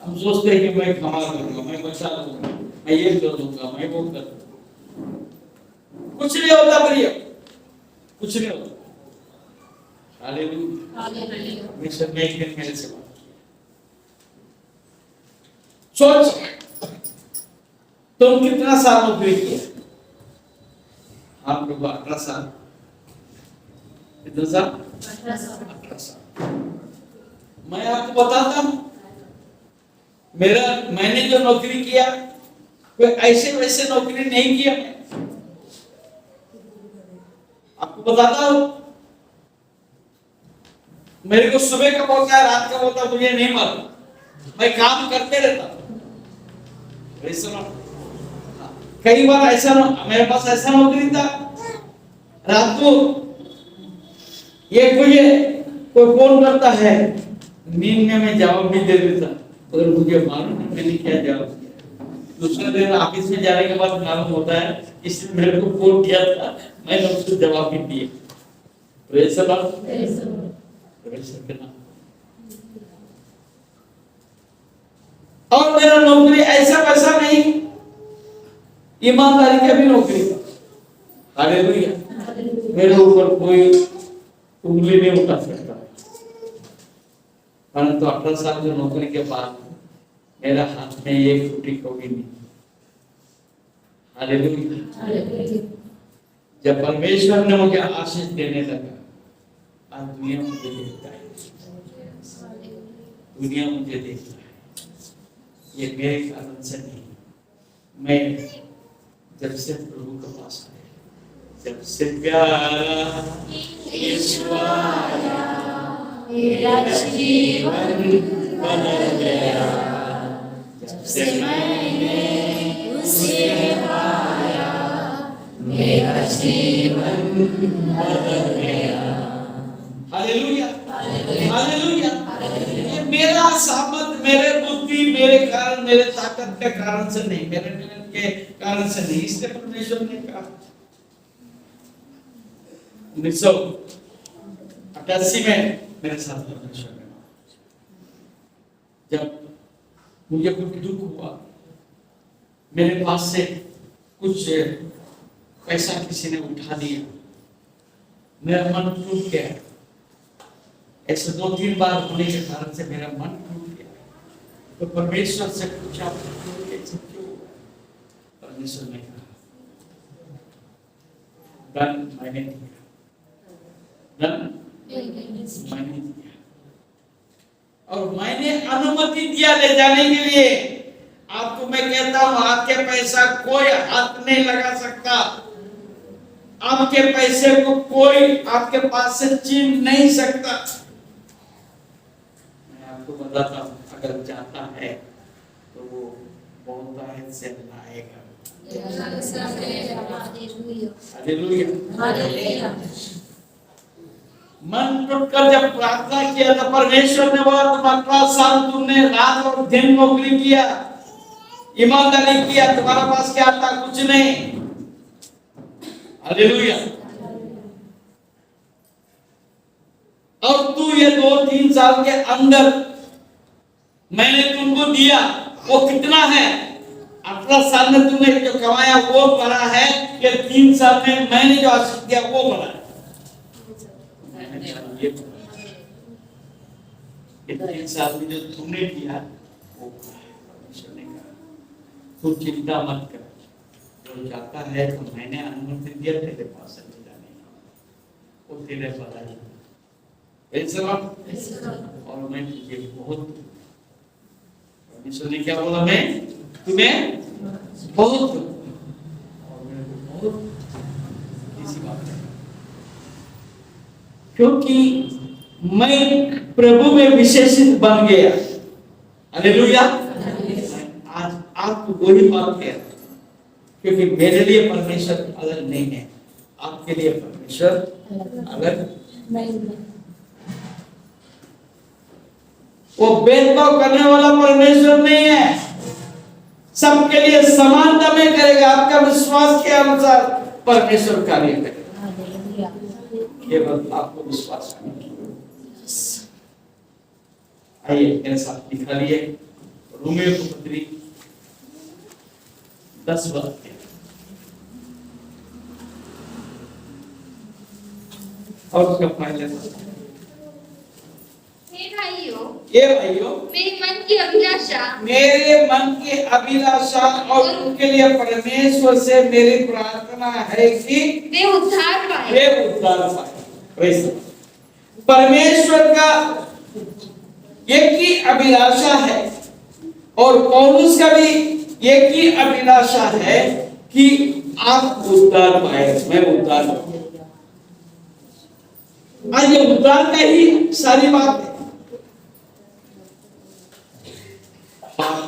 हम सोचते हैं कि मैं क्षमा करूंगा, मैं बचा लूंगा, मैं ये कर दूंगा, मैं वो कर दूंगा। कुछ नहीं होता प्रिय, कुछ नहीं होता। हालेलुया। परमेश्वर ने एक दिन मेरे से सोच, तुम कितना साल नौकरी किया? हाँ प्रभु 18 साल। कितना साल? 18 साल। मैं आपको बताता हूं, मैंने जो नौकरी किया कोई ऐसे वैसे नौकरी नहीं किया। मैं आपको बताता हूं, मेरे को सुबह का बोलता है, रात का बोलता है, मुझे नहीं मालूम, मैं काम करते रहता। कई बार ऐसा मेरे पास ऐसा नौकरी था रात को ये कोई फोन करता है, नींद में मैं जवाब भी दे देता, अगर मुझे मालूम है मैंने क्या जवाब दिया। दूसरे दिन ऑफिस में जाने के बाद मालूम होता है इसने मेरे को फोन किया था, मैंने उसको जवाब भी दिए। Praise the Lord, praise the Lord. और मेरा नौकरी ऐसा वैसा नहीं, ईमानदारी की भी नौकरी। हालेलुया। मेरे ऊपर कोई उंगली नहीं उठा सकता, परंतु 18 साल की नौकरी के बाद मेरा हाथ में एक रोटी कभी नहीं। हालेलुया। जब परमेश्वर ने मुझे आशीष देने लगा, आज दुनिया मुझे देखता है, दुनिया मुझे देखता है। ये मेरे कारण से नहीं, मैं जब से प्रभु के पास आया, जब से प्यारा यीशु आया, मेरा जीवन बदल गया। जब से मैंने उसे पाया, मेरा जीवन बदल गया। Hallelujah, hallelujah. ये मेरा सामर्थ, मेरे बुद्धि, मेरे कारण, मेरे ताकत के कारण से नहीं, मेरे मेहनत के कारण से नहीं। इसलिए परमेश्वर ने कहा 1988 में मेरे साथ परमेश्वर ने, जब मुझे कुछ दुख हुआ, मेरे पास से कुछ पैसा किसी ने उठा लिया, मेरा मन टूट गया। ऐसे 2-3 बार होने के कारण से मेरा मन टूट गया। तो परमेश्वर से पूछा क्यों? परमेश्वर ने कहा धन मैंने दिया, धन मैंने दिया, और मैंने अनुमति दिया ले जाने के लिए। आपको मैं कहता हूं, आपके पैसा कोई हाथ नहीं लगा सकता, आपके पैसे को कोई आपके पास से छीन नहीं सकता। मैं आपको बताता हूं, अगर चाहता है तो वो बोलता है से लाएगा। हालेलुया। मन टूटकर जब प्रार्थना किया तो परमेश्वर ने बोला, तुम 18 साल तुमने रात और दिन नौकरी किया, ईमानदारी किया, तुम्हारे पास क्या था? कुछ नहीं। हालेलुया। और तू ये 2-3 साल के अंदर मैंने तुमको दिया, वो कितना है? 18 साल में तुमने जो कमाया वो बड़ा है, कि 3 साल में मैंने जो आशीष दिया वो बड़ा है? ये 3 साल में जो तुमने किया वो बड़ा है। परमेश्वर ने कहा तू चिंता मत कर, जो जाता है तो मैंने अनुमति दिया तेरे पास से ले जाने की, वो तेरे बड़ा है। और मैं तुझे बहुत, परमेश्वर ने क्या बोला? मैं तुम्हें बहुत, और मेरे को बहुत इसी बात है, क्योंकि मैं प्रभु में विशेषित बन गया। हालेलुया। आज आपको वही बात है, क्योंकि मेरे लिए परमेश्वर अलग नहीं है, आपके लिए परमेश्वर अलग नहीं। वो भेदभाव करने वाला परमेश्वर नहीं है, सबके लिए समानता में करेगा। आपका विश्वास के अनुसार परमेश्वर कार्य करेगा, केवल आपको विश्वास करना। आइए मेरे साथ निकालिए रोमियो की पत्री 10 और उसका पहले हे भाइयों, मेरे मन की अभिलाषा और उनके लिए परमेश्वर से मेरी प्रार्थना है कि वे उद्धार पाए। परमेश्वर का एक ही अभिलाषा है, और पौलुस का भी एक ही अभिलाषा है कि आप उद्धार पाए, मैं उद्धार पाऊं। आज ये उद्धार का ही सारी बात है।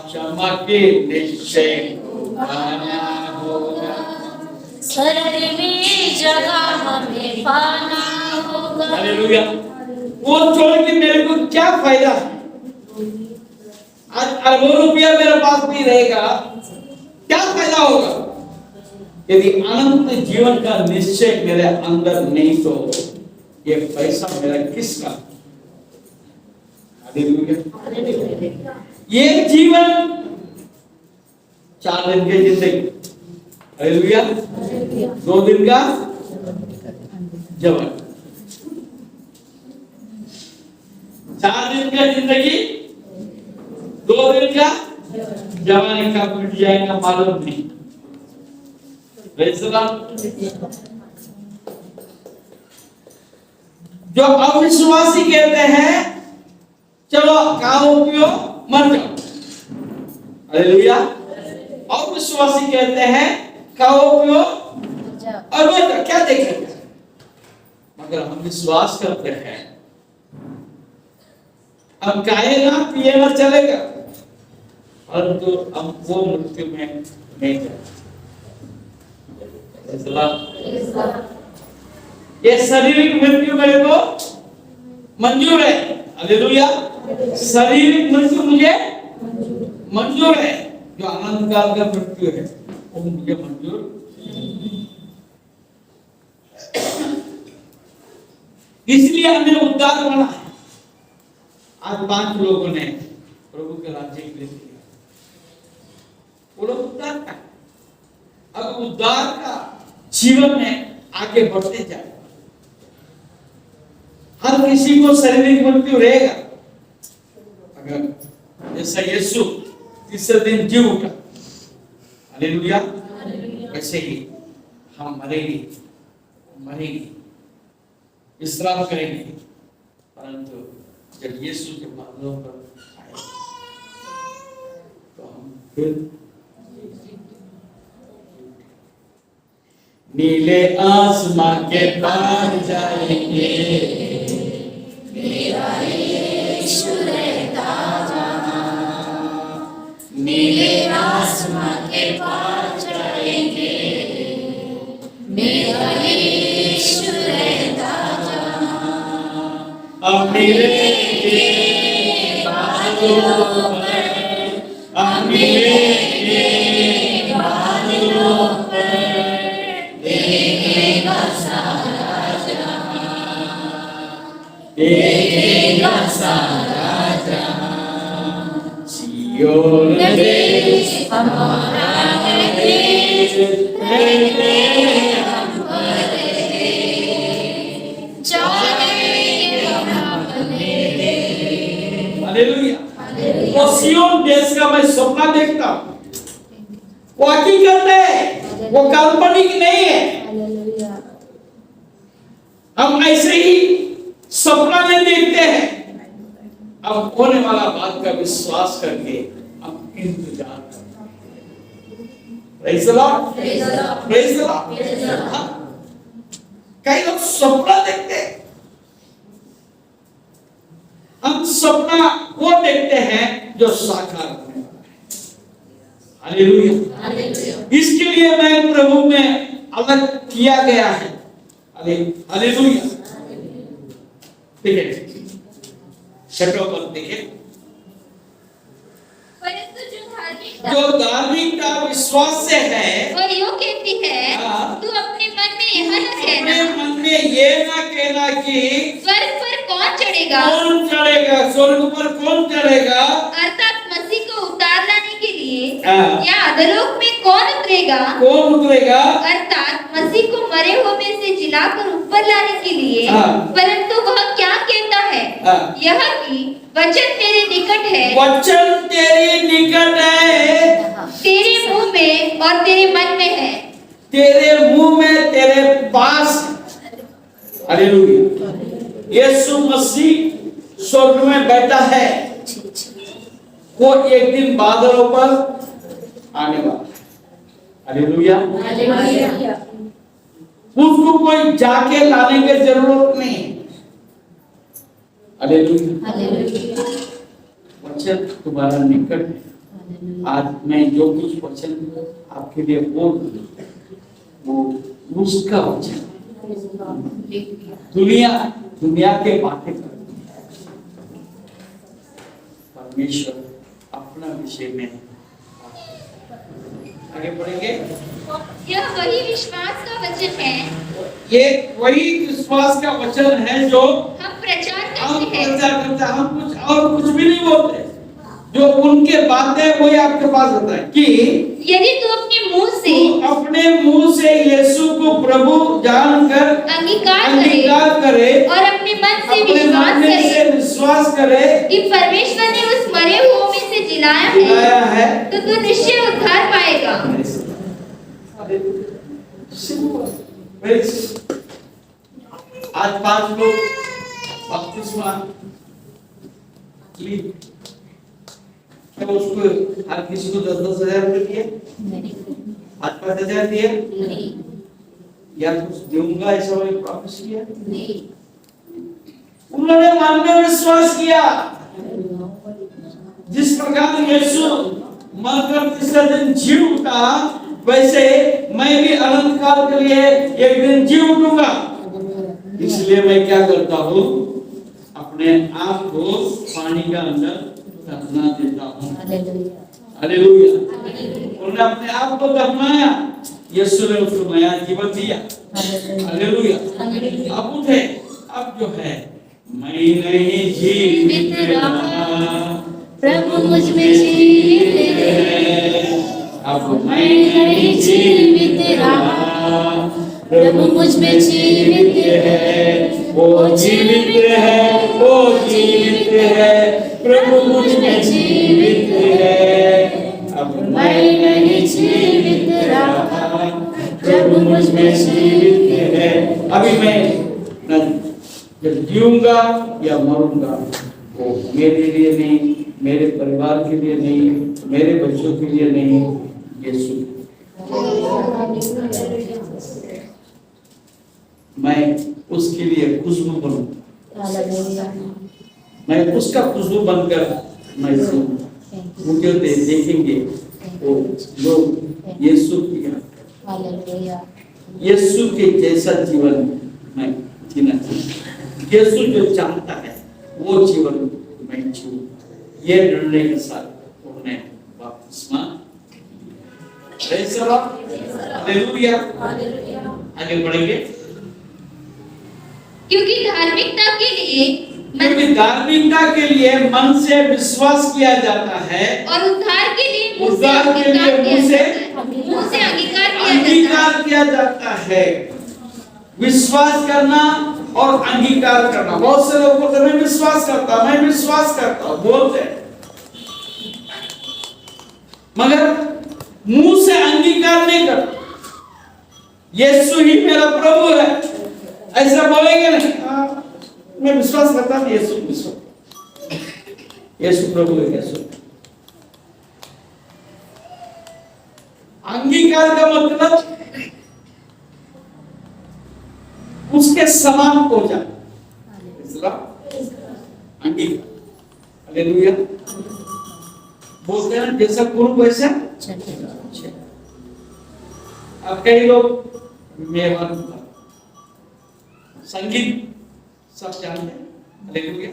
क्षमा के निश्चय को पाना होगा, शरण में जगह हमें पाना होगा। हालेलुया। वो छोड़ के मेरे को क्या फायदा है? आज अरबों रुपया मेरे पास भी रहेगा, क्या फायदा होगा यदि अनंत जीवन का निश्चय मेरे अंदर नहीं तो ये पैसा मेरा किसका? हालेलुया। ये जीवन 4 दिन की जिंदगी, हालेलुया, 2 दिन का जवान, 4 दिन का जिंदगी, 2 दिन का जवानी का बीत जाएगा मालूम नहीं। जो अविश्वासी कहते हैं चलो खाओ पियो मर जाओ, हालेलुया। अविश्वासी कहते हैं खाओ पियो और मर जाओ, क्या देखेंगे? मगर हम विश्वास करते हैं हम खाएगा पिएगा चलेगा, परंतु हम वो मृत्यु में नहीं जाएंगे। ये शारीरिक मृत्यु मेरे को मंजूर है, हालेलुया। शारीरिक मृत्यु मुझे मंजूर है, जो अनंत काल का मृत्यु है वो मुझे मंजूर। इसलिए हमें उद्धार बना है। आज 5 लोगों ने प्रभु के राज्य के लिए किया, वो लोग उद्धार का, अब उद्धार का जीवन में आगे बढ़ते जाए। हर किसी को शारीरिक मृत्यु रहेगा, अगर जैसा यीशु तीसरे दिन जी उठा, हालेलुया, वैसे ही हम मरेंगे, विश्राम करेंगे, परंतु जब यीशु के बादलों पर आए तो हम फिर नीले आसमां के पार जाएंगे, मेरा यीशु रहता जहाँ, नीले आसमां के पार जाएंगे, मेरा यीशु रहता जहाँ। अब मिलेंगे बादलों पर, अब मिलेंगे बादलों पर, देखेगा सारा जहाँ, देखेगा सारा जहां। सियोन देश हमारा है देश, रहते हम बदले, जाएंगे हम अपने देश। हालेलुया। वो सियोन देश का मैं सपना देखता हूँ, वो हकीकत है, वो काल्पनिक नहीं है। हालेलुया। हम ऐसे ही सपना नहीं देखते हैं, अब होने वाला बात का विश्वास करके हम इंतजार करते हैं। Praise the Lord, praise the Lord. कई लोग सपना देखते हैं, हम सपना वो देखते हैं जो साकार होने वाला है। हालेलुया। इसके लिए मैं प्रभु में अलग किया गया है। हालेलुया। देखिए शब्दों पर देखिए, परंतु जो धार्मिकता विश्वास से है और यो कहती है, हाँ। तू अपने मन में यह न अपने कहना, मन में ये ना कहना कि स्वर्ग पर कौन चढ़ेगा, कौन चढ़ेगा, स्वर्ग पर कौन चढ़ेगा, अर्थात मसीह को उतार लाने के लिए, हाँ। या अधोलोक में कौन उतरेगा, कौन उतरेगा, अर्थात मसीह को मरे हुए में से जिलाकर ऊपर लाने के लिए। हाँ। परंतु वह क्या कहता है, हाँ। यह कि वचन तेरे निकट है, वचन तेरे निकट है, तेरे मुंह में और तेरे मन में है। तेरे मुंह में, तेरे पास। हालेलुया। यीशु मसीह स्वर्ग में बैठा है, वो एक दिन बादलों पर आने वाला है। हालेलुया। हालेलुया। उसको कोई जाके लाने की जरूरत नहीं। हालेलुया। हालेलुया। वचन तुम्हारा निकट है। आज मैं जो कुछ वचन आपके लिए बोल वो उसका वचन दुनिया के बातें करती है, परमेश्वर अपना विषय में। आगे बढ़ेंगे। यह वही विश्वास का वचन है, ये वही विश्वास का वचन है जो हम प्रचार हम करते हैं। प्रचार करते हैं। हम कुछ और कुछ भी नहीं बोलते, जो उनके बातें वही आपके पास होता है कि यदि तू अपने मुंह तू से अपने मुंह से यीशु को प्रभु जानकर अंगीकार करे और अपने मन से अपने विश्वास मन से करे विश्वास करे कि परमेश्वर ने उस मरे हुओं में से जिलाया जिलाया है, है, तो तू निश्चय उद्धार पाएगा। आज 5 लोग बपतिस्मा ली, क्या उसको हर किसी को 10-10 हजार रुपए दिए, 5-5 हजार दिए, या कुछ दूंगा ऐसा वाले प्रॉमिस किया? उन्होंने मन में विश्वास किया। जिस प्रकार यीशु मरकर तीसरे दिन जी उठा, वैसे मैं भी अनंत काल के लिए एक दिन जी उठूंगा। इसलिए मैं क्या करता हूँ, अपने आप को पानी का अंदर दफना देता हूँ। हालेलुया। उन्होंने अपने आप को दफनाया, यीशु ने उसको नया जीवन दिया। हालेलुया। अब उठे, अब जो है मैं नहीं जीवित रहा, प्रभु मुझ में जीवित है। अब मैं नहीं जीवित रहा, प्रभु मुझ में जीवित है। वो जीवित है, वो जीवित है, प्रभु मुझ में जीवित है। अब मैं नहीं जीवित रहा, प्रभु मुझ में जीवित है। अभी मैं जब जीऊंगा या मरूंगा, वो मेरे लिए नहीं, मेरे परिवार के लिए नहीं, मेरे बच्चों के लिए नहीं, यीशु। मैं उसके लिए खुशबू बनूं, मैं उसका खुशबू बनकर मैं मुझे देखेंगे वो लोग यीशु किया, यीशु के जैसा जीवन मैं जीना चाहता। यीशु जो चाहता है वो जीवन मैं जीऊं। ये निर्णय के साथ उन्होंने बपतिस्मा लिया। हालेलुया। आगे बढ़ेंगे। क्योंकि धार्मिकता के लिए मन से विश्वास किया जाता है, और उद्धार के लिए मुंह से अंगीकार किया जाता है। विश्वास करना और अंगीकार करना। बहुत से लोग बोलते हैं मैं विश्वास करता हूं, बोलते हैं, मगर मुंह से अंगीकार नहीं करता। यीशु ही मेरा प्रभु है ऐसा बोलेंगे नहीं। मैं विश्वास करता हूं यीशु प्रभु है। यीशु अंगीकार का मतलब उसके समान हो जाना। अंगीकार। हालेलुया। बोलते हैं जैसा गुरु वैसा। अब कई लोग संगीत सब जानते हैं। हालेलुया।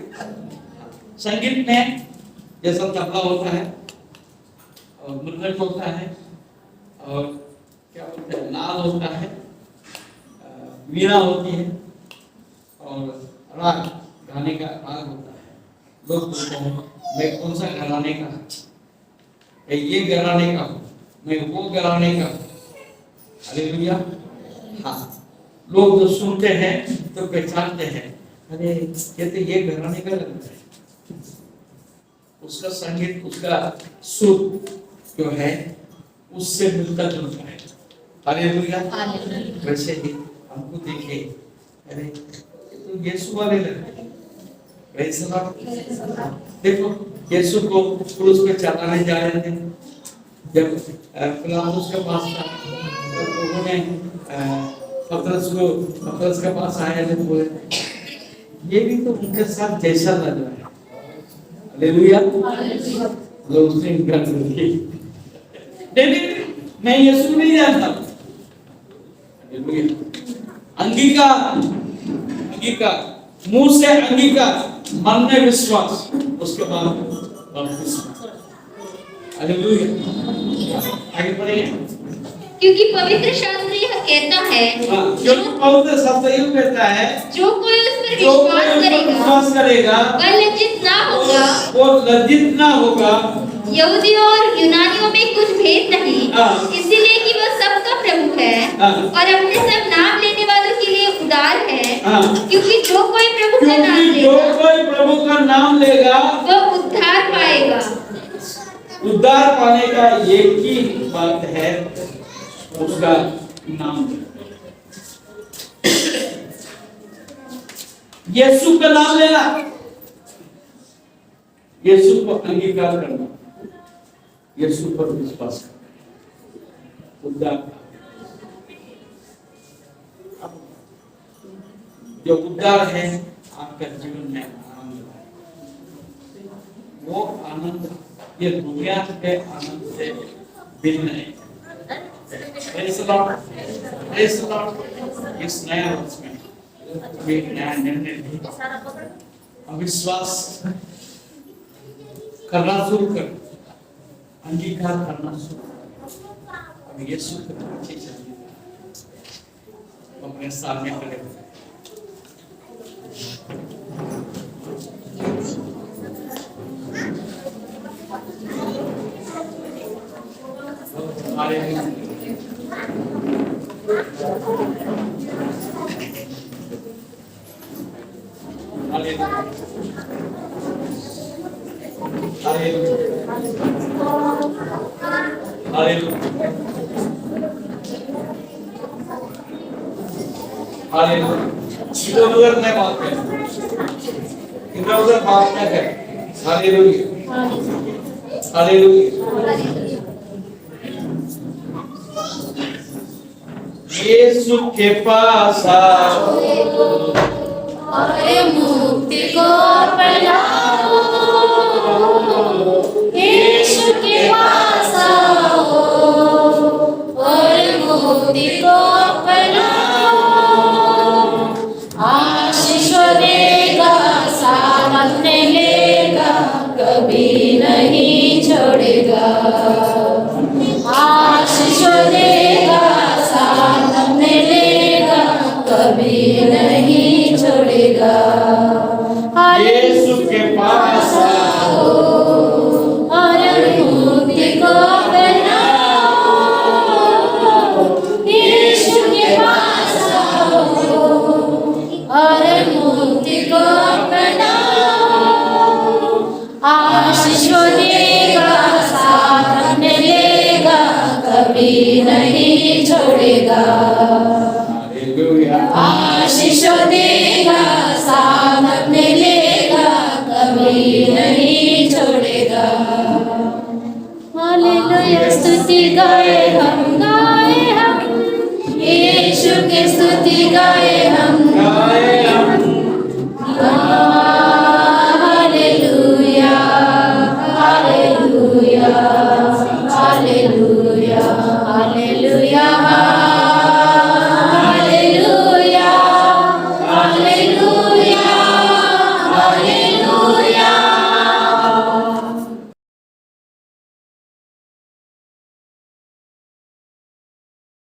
संगीत में जैसा तबला होता है और मृदंग होता है और क्या बोलते हैं नाल होता है, वीणा होती है और राग, गाने का राग होता है। लोग बोलते हैं मैं कौन सा घराने का, मैं ये घराने का हूँ, मैं वो घराने का हूँ। हालेलुया। हाँ, लोग जो सुनते हैं तो पहचानते हैं, अरे ये तो ये घराने का लगता है। उसका संगीत, उसका सुर जो है उससे मिलता जुलता है। हालेलुया। वैसे ही हमको देखे, अरे तो यीशु वाले लगते हैं। देखो यीशु को क्रूस पे चढ़ाने जा रहे थे, जब पिलातुस के पास था तो उन्होंने पतरस के पास आए थे, बोले ये भी तो उनके साथ जैसा लग रहा है। हालेलुया। लोग उसने इनकार कर दिया, नहीं मैं यीशु नहीं जानता। अंगीकार, अंगीकार, मुंह से अंगीकार, मन में विश्वास, उसके बाद बपतिस्मा। हालेलुया। आगे बढ़िए। क्योंकि पवित्र शास्त्र यह कहता है, क्योंकि पवित्र शास्त्र यह कहता है, जो कोई उस पर जो कोई उस पर विश्वास करेगा, वह लज्जित ना होगा। वो लज्जित ना होगा। यहूदियों और यूनानियों में कुछ भेद नहीं, हाँ। इसीलिए कि वह सबका प्रभु है हाँ। और अपने सब नाम लेने वालों के लिए उदार है। हाँ। क्योंकि जो कोई प्रभु का नाम क्योंकि जो लेगा, कोई प्रभु का नाम लेगा, वह उद्धार पाएगा। उद्धार पाने का एक ही बात है, उसका नाम। यीशु का नाम लेना, यीशु को अंगीकार करना, यीशु पर विश्वास करना, उद्धार। जो उद्धार है आपका जीवन में आनंद है, वो आनंद ये दुनिया के आनंद से भिन्न है। Praise the Lord. Praise the Lord. इस नया वर्ष में एक नया निर्णय लिया, अविश्वास करना शुरू कर, अंगीकार करना शुरू कर। अब यीशु के पीछे चलिए, अपने सामने खड़े हो। हालेलुया। हालेलुया। हालेलुया। हालेलुया। इधर-उधर नहीं बात कर, इधर-उधर बात नहीं कर। हालेलुया। हालेलुया। यीशु के पास आओ और मुक्ति को अपनाओ। यीशु के पास आओ और मुक्ति को अपनाओ। आशीष देगा, साथ अपने लेगा, कभी नहीं छोड़ेगा। आशीष देगा, साथ अपने लेगा, कभी नहीं छोड़ेगा। यीशु के पास आओ और मुक्ति को अपनाओ। यीशु के पास आओ और मुक्ति को अपनाओ। आशीष देगा, साथ अपने लेगा, कभी नहीं छोड़ेगा। हालेलुया। आशीष देगा, साथ अपने लेगा, कभी नहीं छोड़ेगा। हालेलुया। स्तुति गाए हम, यीशु की स्तुति गाए हम, गाए हम।